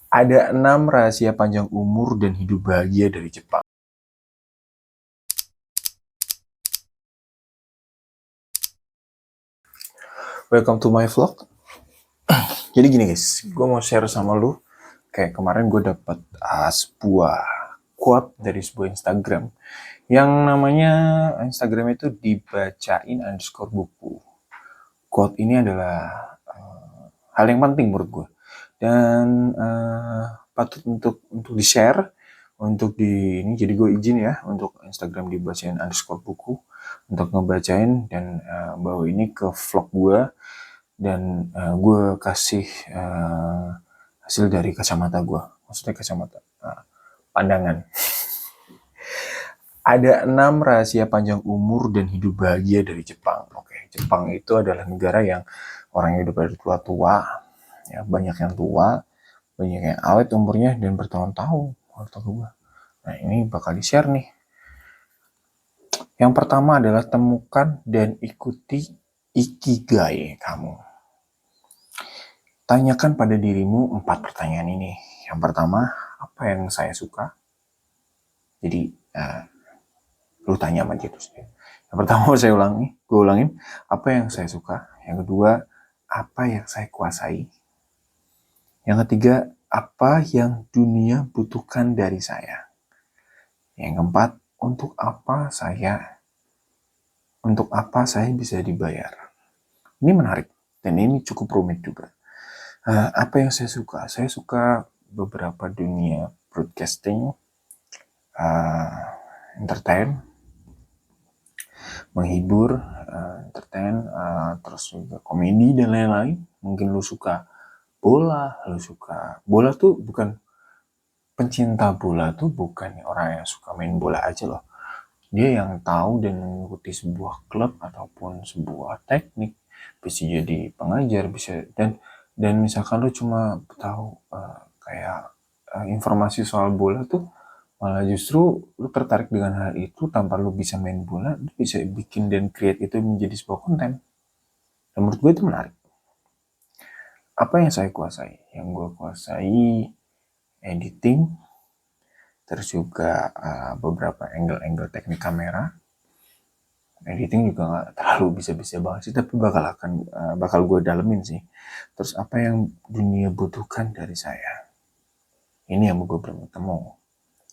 Ada 6 rahasia panjang umur dan hidup bahagia dari Jepang. Welcome to my vlog. Jadi gini guys, gue mau share sama lu. Kayak kemarin gue dapet sebuah quote dari sebuah Instagram. Yang namanya Instagram itu dibacain_buku. Quote ini adalah hal yang penting menurut gue. Dan patut untuk di-share. Untuk ini, jadi gue izin ya untuk Instagram dibacain_buku untuk ngebacain dan bawa ini ke vlog gue, dan gue kasih hasil dari kacamata gue, maksudnya kacamata pandangan. Ada 6 rahasia panjang umur dan hidup bahagia dari Jepang. Oke, Jepang itu adalah negara yang orang hidup dari tua-tua, ya, banyak yang tua, banyak yang awet umurnya dan bertahun-tahun. Nah, ini bakal di-share nih. Yang pertama adalah temukan dan ikuti ikigai kamu. Tanyakan pada dirimu 4 pertanyaan ini. Yang pertama, apa yang saya suka? Jadi, lu tanya sama dia terus. Yang pertama gue ulangin, apa yang saya suka? Yang kedua, apa yang saya kuasai? Yang ketiga, apa yang dunia butuhkan dari saya? Yang keempat, untuk apa saya bisa dibayar? Ini menarik dan ini cukup rumit juga. Apa yang saya suka? Saya suka beberapa dunia broadcasting, entertain, menghibur, entertain, terus juga komedi dan lain-lain. Mungkin lu suka bola tuh bukan pencinta bola tuh bukan orang yang suka main bola aja loh. Dia yang tahu dan mengikuti sebuah klub ataupun sebuah teknik, bisa jadi pengajar, bisa dan misalkan lu cuma tahu kayak informasi soal bola tuh, malah justru lu tertarik dengan hal itu tanpa lu bisa main bola, lu bisa bikin dan create itu menjadi sebuah konten. Dan menurut gue itu menarik. Apa yang saya kuasai? Yang gue kuasai editing, terus juga beberapa angle-angle teknik kamera. Editing juga nggak terlalu bisa-bisa banget sih, tapi bakal gue dalemin sih. Terus apa yang dunia butuhkan dari saya? Ini yang gue belum ketemu.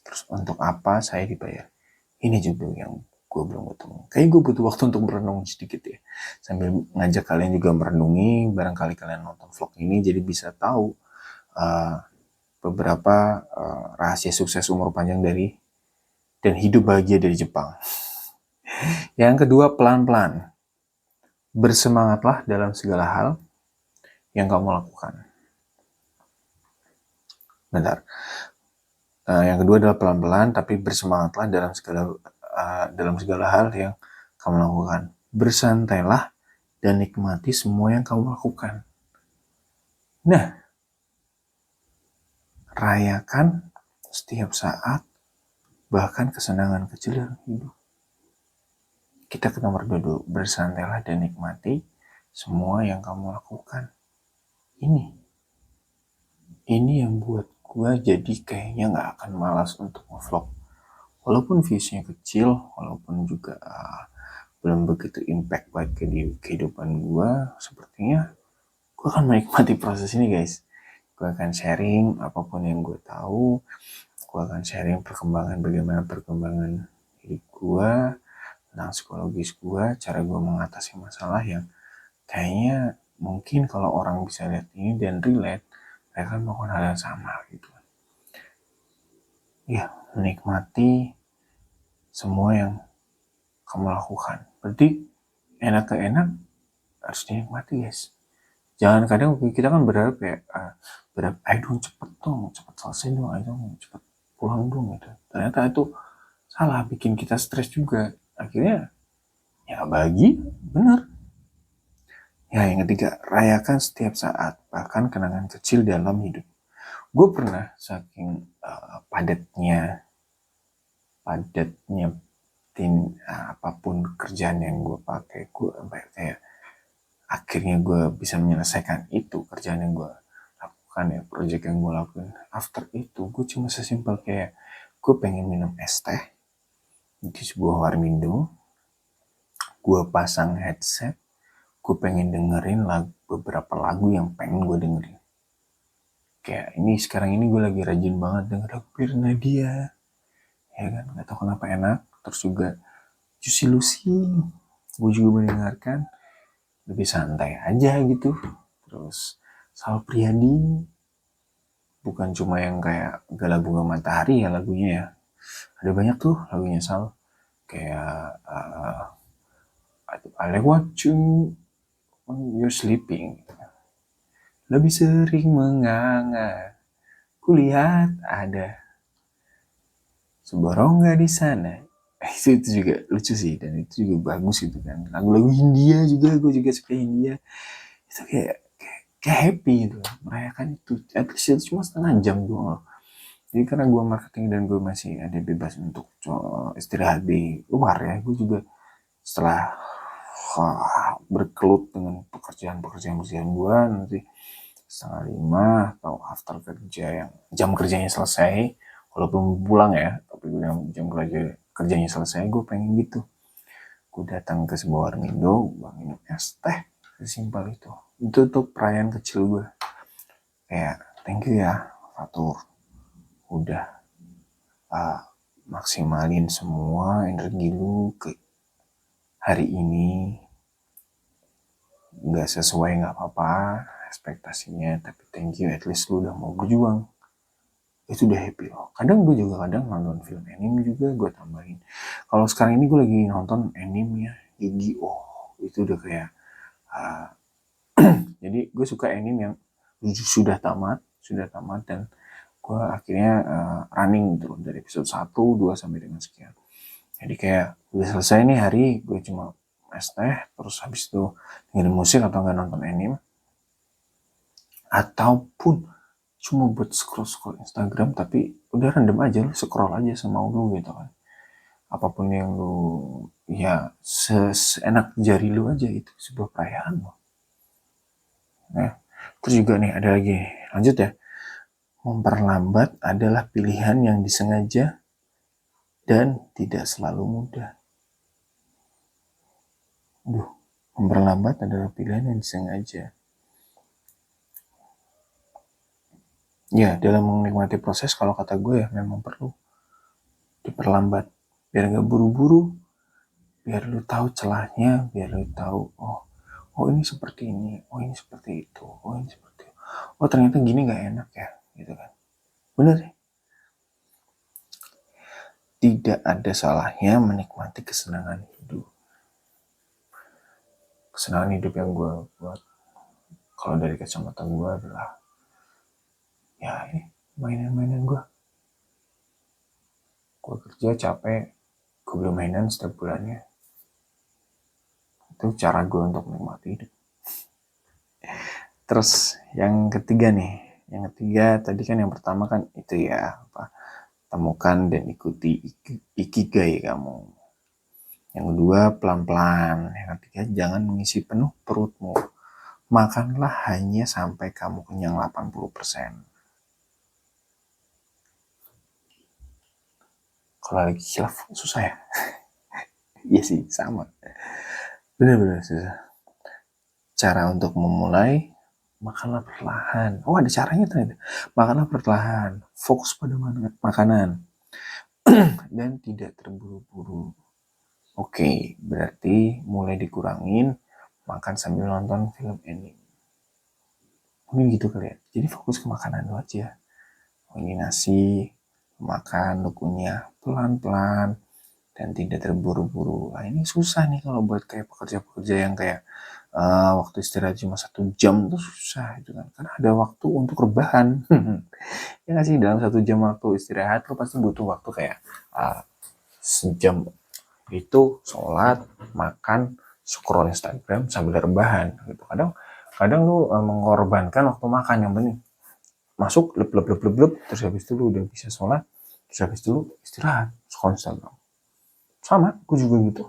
Terus untuk apa saya dibayar? Ini juga yang gue belum ketemu. Kayaknya gue butuh waktu untuk merenung sedikit ya. Sambil ngajak kalian juga merenungi, barangkali kalian nonton vlog ini jadi bisa tahu beberapa rahasia sukses umur panjang dan hidup bahagia dari Jepang. Yang kedua, pelan-pelan. Bersemangatlah dalam segala hal yang kamu lakukan. Bentar. Yang kedua adalah pelan-pelan, tapi bersemangatlah dalam segala hal yang kamu lakukan. Bersantailah dan nikmati semua yang kamu lakukan. Nah, rayakan setiap saat, bahkan kesenangan kecil dalam hidup. Kita ke nomor 2 dulu. Bersantailah dan nikmati semua yang kamu lakukan. Ini yang buat gue jadi kayaknya gak akan malas untuk nge-vlog. Walaupun viewsnya kecil, walaupun juga belum begitu impact buat kehidupan gue, sepertinya gue akan menikmati proses ini guys. Gue akan sharing apapun yang gue tahu, gue akan sharing bagaimana perkembangan hidup gue, tentang psikologis gue, cara gue mengatasi masalah yang kayaknya mungkin kalau orang bisa lihat ini dan relate, mereka melakukan hal yang sama gitu. Ya, menikmati semua yang kamu lakukan. Berarti enak ke enak harus dinikmati guys. Jangan kadang kita kan berharap kayak ayo dong cepet selesai dong, ayo dong cepet pulang dong gitu. Ternyata itu salah, bikin kita stres juga. Akhirnya ya bagi benar. Ya, yang ketiga, rayakan setiap saat, bahkan kenangan kecil dalam hidup. Gue pernah saking padatnya apapun kerjaan yang gue pakai, gue kayak akhirnya gue bisa menyelesaikan itu kerjaan yang gue lakukan ya, project yang gue lakukan. after itu gue cuma sesimpel kayak gue pengen minum es teh di sebuah warmindo, gue pasang headset, gue pengen dengerin beberapa lagu yang pengen gue dengerin. Kayak ini sekarang ini gue lagi rajin banget denger lagu Pirnadia, ya kan, nggak tahu kenapa enak. Terus juga Juicy Lucy gue juga mendengarkan, lebih santai aja gitu. Terus Sal Priadi, bukan cuma yang kayak Gala Bunga Matahari ya lagunya ya, ada banyak tuh lagunya Sal, kayak I like what you when you're sleeping, lebih sering menganga, kulihat ada sebuah rongga di sana. Itu juga lucu sih, dan itu juga bagus gitu kan. Lagu-lagu Hindia juga, gue juga suka Hindia. Itu kayak happy gitu, merayakan itu. At least itu cuma setengah jam doang. Jadi karena gue marketing dan gue masih ada bebas untuk istirahat di luar ya, gue juga setelah berkelut dengan pekerjaan gue, nanti 4:30 atau after kerja yang jam kerjanya selesai, walaupun pulang ya, tapi gue jam kerjanya selesai, gue pengen gitu, gue datang ke sebuah warmindo, gue minum es teh, sesimpel itu tuh perayaan kecil gue. Kayak thank you ya Fatur, udah maksimalin semua energi lu ke hari ini, nggak sesuai nggak apa-apa ekspektasinya, tapi thank you, at least lu udah mau berjuang, itu udah happy loh. Kadang gue juga nonton film anime juga gue tambahin. Kalau sekarang ini gue lagi nonton anime ya, Yu-Gi-Oh, itu udah kayak jadi gue suka anime yang sudah tamat dan gue akhirnya running gitu dari episode 1, 2 sampai dengan sekian. Jadi kayak udah selesai nih hari, gue cuma es teh, terus habis itu dengerin musik atau nggak nonton anime, ataupun cuma buat scroll Instagram, tapi udah random aja, lu scroll aja semau lu gitu kan. Apapun yang lu, ya seenak jari lu aja, itu sebuah perayaan loh. Nah, terus juga nih ada lagi, lanjut ya. Memperlambat adalah pilihan yang disengaja dan tidak selalu mudah. Memperlambat adalah pilihan yang disengaja. Ya, dalam menikmati proses, kalau kata gue ya memang perlu diperlambat, biar gak buru-buru, biar lu tahu celahnya, biar lu tahu oh ini seperti ini, oh ini seperti itu, oh ini seperti itu, oh ternyata gini gak enak ya, gitu kan. Bener sih. Tidak ada salahnya menikmati kesenangan hidup. Kesenangan hidup yang gue buat, kalau dari kacamata gue adalah ya ini mainan-mainan gue kerja capek, gue beli mainan setiap bulannya. Itu cara gue untuk menikmati hidup. Terus yang ketiga tadi kan yang pertama kan itu ya, temukan dan ikuti ikigai kamu. Yang kedua pelan-pelan. Yang ketiga jangan mengisi penuh perutmu. Makanlah hanya sampai kamu kenyang 80%. Kalau lagi khilaf susah ya. Iya sih, sama. Benar-benar susah. Cara untuk memulai, makanlah perlahan. Oh, ada caranya ternyata. Makanlah perlahan, fokus pada makanan, dan tidak terburu-buru. Oke, berarti mulai dikurangin makan sambil nonton film anime. Mungkin gitu kali ya. Jadi fokus ke makanan dulu aja. Ini nasi, makan lukunya pelan-pelan dan tidak terburu-buru. Nah, ini susah nih kalau buat kayak pekerja-pekerja yang kayak waktu istirahat cuma 1 jam tuh susah itu kan, karena ada waktu untuk rebahan. Ya nggak sih, dalam 1 jam waktu istirahat lo pasti butuh waktu kayak sejam itu sholat, makan, scroll Instagram sambil rebahan gitu. Kadang lu mengorbankan waktu makan, yang penting masuk lep, terus habis itu lu udah bisa sholat, terus habis itu lu istirahat, scroll Instagram. Sama, gue juga gitu.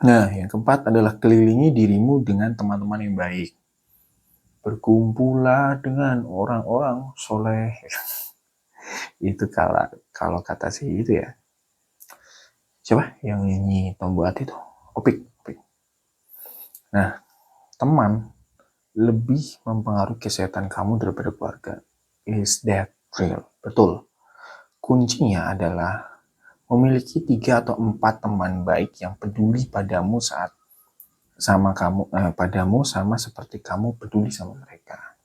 Nah, yang keempat adalah kelilingi dirimu dengan teman-teman yang baik. berkumpullah dengan orang-orang soleh. Itu kalau kata si itu ya, siapa yang nyanyi Tombuat itu, Opik. Nah, teman lebih mempengaruhi kesehatan kamu daripada keluarga. Is that real? Betul. Kuncinya adalah memiliki 3 atau 4 teman baik yang peduli padamu saat padamu sama seperti kamu peduli sama mereka.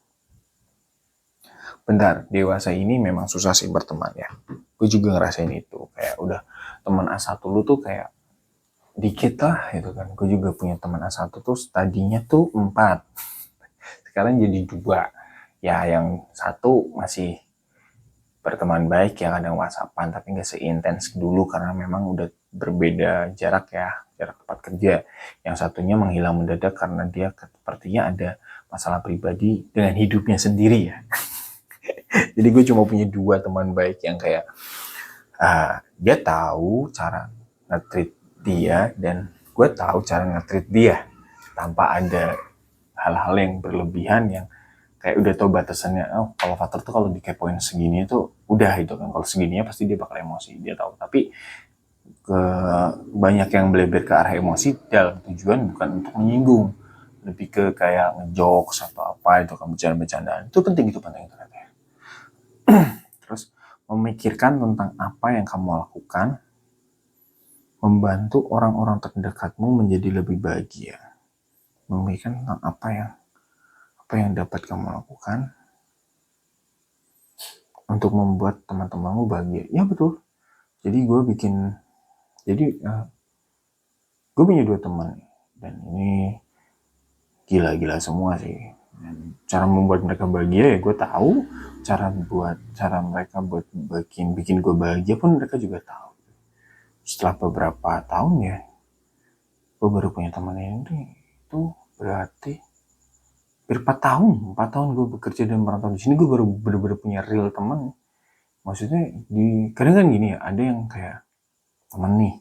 Bentar, dewasa ini memang susah sih berteman ya. Gue juga ngerasain itu. Kayak udah teman A1 lu tuh kayak dikit lah gitu kan. Gue juga punya teman A1 tuh tadinya tuh 4. Sekarang jadi 2. Ya yang satu masih berteman baik ya, kadang WhatsAppan tapi nggak seintens dulu karena memang udah berbeda jarak ya, jarak tempat kerja. Yang satunya menghilang mendadak karena dia sepertinya ada masalah pribadi dengan hidupnya sendiri ya. Jadi gue cuma punya 2 teman baik yang kayak dia tahu cara nge-treat dia dan gue tahu cara nge-treat dia tanpa ada hal-hal yang berlebihan yang kayak udah tau batasannya. Oh, kalau Fatur tuh kalau dikepoin segini tuh udah gitu kan, kalau segininya pasti dia bakal emosi, dia tahu. Tapi ke banyak yang melebar ke arah emosi dalam tujuan bukan untuk menyinggung, lebih ke kayak ngejokes atau apa itu kan, bercanda-bercandaan. Itu penting ternyata. Terus memikirkan tentang apa yang kamu lakukan membantu orang-orang terdekatmu menjadi lebih bahagia. Memikirkan tentang apa yang dapat kamu lakukan untuk membuat teman-temanmu bahagia. Ya betul. Jadi gue punya 2 teman dan ini gila-gila semua sih. Dan cara membuat mereka bahagia ya gue tahu, cara mereka buat bikin gue bahagia pun mereka juga tahu. Setelah beberapa tahun ya, gue baru punya teman ini. Itu berarti 4 tahun gue bekerja dan merantau di sini, gue baru bener-bener punya real teman. Maksudnya kadang kan gini ya, ada yang kayak temen nih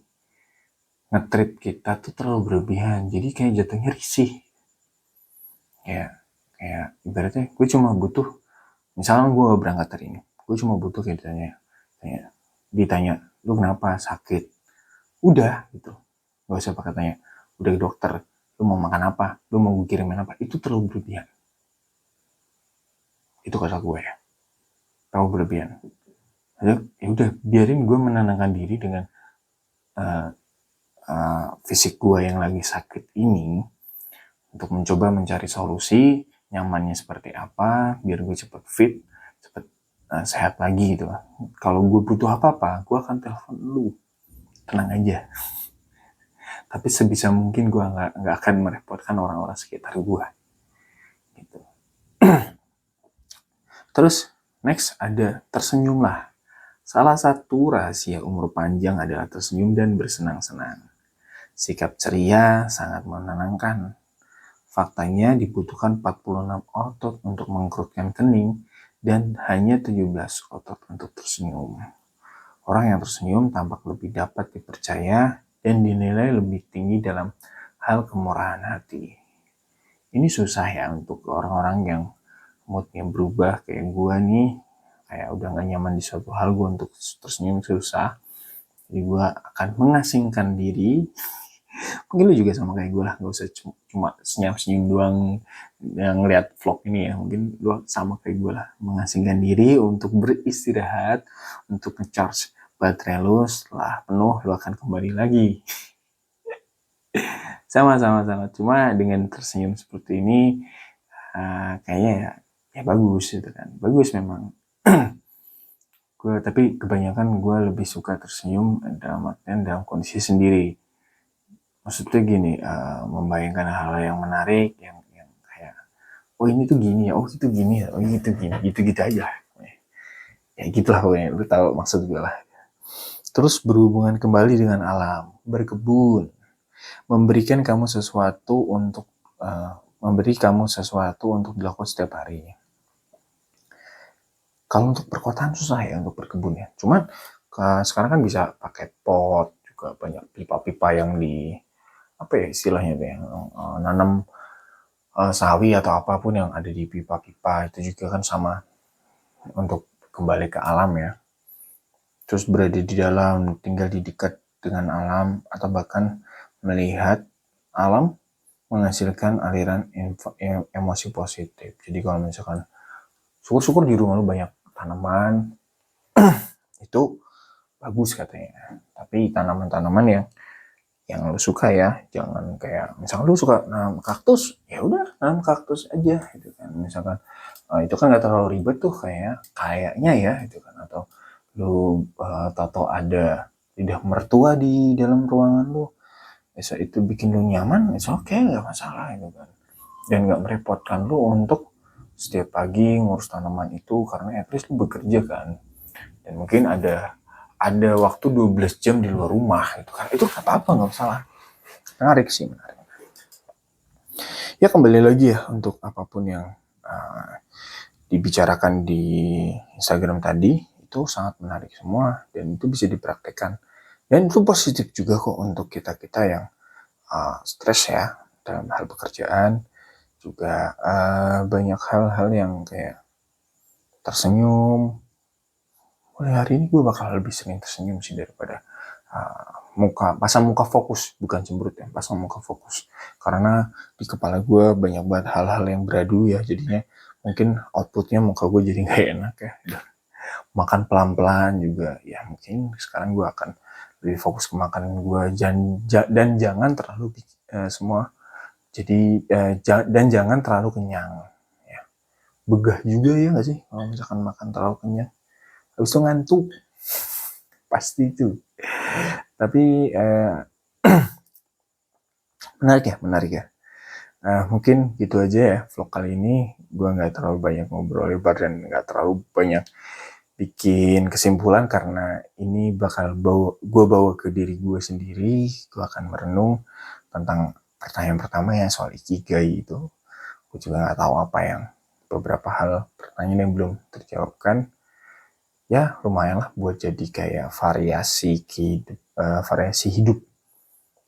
nge-treat kita tuh terlalu berlebihan, jadi kayak jatuhnya risih. Kayak ibaratnya gue cuma butuh, misalnya gue berangkat hari ini, gue cuma butuh kayak ditanya, lu kenapa, sakit, udah gitu, gak usah pakai tanya, udah ke dokter, lu mau makan apa, lu mau gue kirimin apa, itu terlalu berlebihan. Itu kata gue ya, terlalu berlebihan. Ya udah, biarin gue menenangkan diri dengan fisik gue yang lagi sakit ini, untuk mencoba mencari solusi nyamannya seperti apa biar gue cepet fit, cepet sehat lagi gitu. Kalau gue butuh apa-apa, gue akan telepon lu, tenang aja. Tapi sebisa mungkin gue nggak akan merepotkan orang-orang sekitar gue gitu. Terus next ada tersenyumlah. Salah satu rahasia umur panjang adalah tersenyum dan bersenang-senang. Sikap ceria sangat menenangkan. Faktanya dibutuhkan 46 otot untuk mengkerutkan kening dan hanya 17 otot untuk tersenyum. Orang yang tersenyum tampak lebih dapat dipercaya dan dinilai lebih tinggi dalam hal kemurahan hati. Ini susah ya untuk orang-orang yang moodnya berubah kayak gue nih, kayak udah gak nyaman di suatu hal, gue untuk tersenyum susah. Jadi gue akan mengasingkan diri. Mungkin lu juga sama kayak gue lah, gak usah cuma senyum-senyum doang yang ngeliat vlog ini ya. Mungkin lu sama kayak gue lah, mengasingkan diri untuk beristirahat, untuk nge-charge baterai lu. Setelah penuh lu akan kembali lagi. Sama-sama. Cuma dengan tersenyum seperti ini kayaknya ya bagus gitu kan. Bagus memang. Tapi kebanyakan gue lebih suka tersenyum dalam kondisi sendiri. Maksudnya gini, membayangkan hal yang menarik, yang kayak, oh ini tuh gini ya, oh itu gini ya, oh itu gini, gitu-gitu aja. Ya gitulah pokoknya, lu tahu maksud gue lah. Terus berhubungan kembali dengan alam, berkebun, memberi kamu sesuatu untuk dilakukan setiap hari. Kalau untuk perkotaan susah ya untuk berkebun ya. Cuman sekarang kan bisa pakai pot, juga banyak pipa-pipa yang apa ya istilahnya tuh ya, nanam sawi atau apapun yang ada di pipa-pipa itu juga kan sama untuk kembali ke alam ya. Terus berada di dalam, tinggal di dekat dengan alam, atau bahkan melihat alam menghasilkan aliran emosi positif. Jadi kalau misalkan syukur-syukur di rumah lu banyak tanaman, itu bagus katanya. Tapi tanaman-tanaman yang lu suka ya, jangan kayak misalkan lu suka nanam kaktus, ya udah nanam kaktus aja gitu kan. Misalkan itu kan nggak terlalu ribet tuh kayaknya ya gitu kan. Atau lu tato ada lidah mertua di dalam ruangan lu, itu bikin lu nyaman, oke, nggak masalah gitu kan. Dan nggak merepotkan lu untuk setiap pagi ngurus tanaman itu, karena at least lu bekerja kan. Dan mungkin ada waktu 12 jam di luar rumah gitu kan, itu nggak apa-apa, nggak masalah. Menarik sih, menarik. Ya kembali lagi ya, untuk apapun yang dibicarakan di Instagram tadi itu sangat menarik semua, dan itu bisa dipraktekkan, dan itu positif juga kok untuk kita yang stres ya dalam hal pekerjaan. Juga banyak hal-hal yang kayak tersenyum. Mulai hari ini gue bakal lebih sering tersenyum sih daripada pasang muka fokus, bukan cemberut ya, pasang muka fokus. Karena di kepala gue banyak banget hal-hal yang beradu ya, jadinya mungkin outputnya muka gue jadi gak enak ya. Makan pelan-pelan juga ya, mungkin sekarang gue akan lebih fokus ke makanan gue, dan jangan terlalu semua. Jadi dan jangan terlalu kenyang ya. Begah juga ya nggak sih kalau misalkan makan terlalu kenyang, habis itu ngantuk pasti itu. Tapi menarik ya. Mungkin gitu aja ya vlog kali ini. Gue nggak terlalu banyak ngobrol lebar dan nggak terlalu banyak bikin kesimpulan, karena ini bakal gue bawa ke diri gue sendiri. Gue akan merenung tentang pertanyaan pertama ya, soal ikigai itu. Gue juga nggak tahu apa yang beberapa hal pertanyaan yang belum terjawabkan. Ya lumayan lah buat jadi kayak variasi hidup.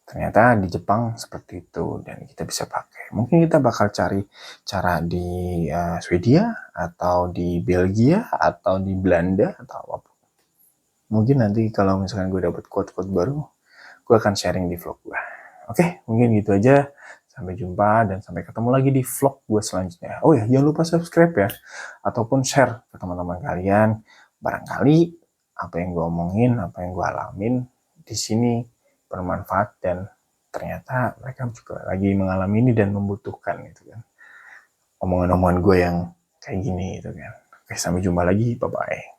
Ternyata di Jepang seperti itu, dan kita bisa pakai. Mungkin kita bakal cari cara di Swedia atau di Belgia atau di Belanda atau apapun. Mungkin nanti kalau misalkan gue dapet quote-quote baru, gue akan sharing di vlog gue. Oke, mungkin gitu aja. Sampai jumpa dan sampai ketemu lagi di vlog gue selanjutnya. Oh ya, jangan lupa subscribe ya, ataupun share ke teman-teman kalian. Barangkali apa yang gue omongin, apa yang gue alamin di sini bermanfaat, dan ternyata mereka juga lagi mengalami ini dan membutuhkan gitu kan. Omongan-omongan gue yang kayak gini gitu kan. Oke, sampai jumpa lagi. Bye-bye.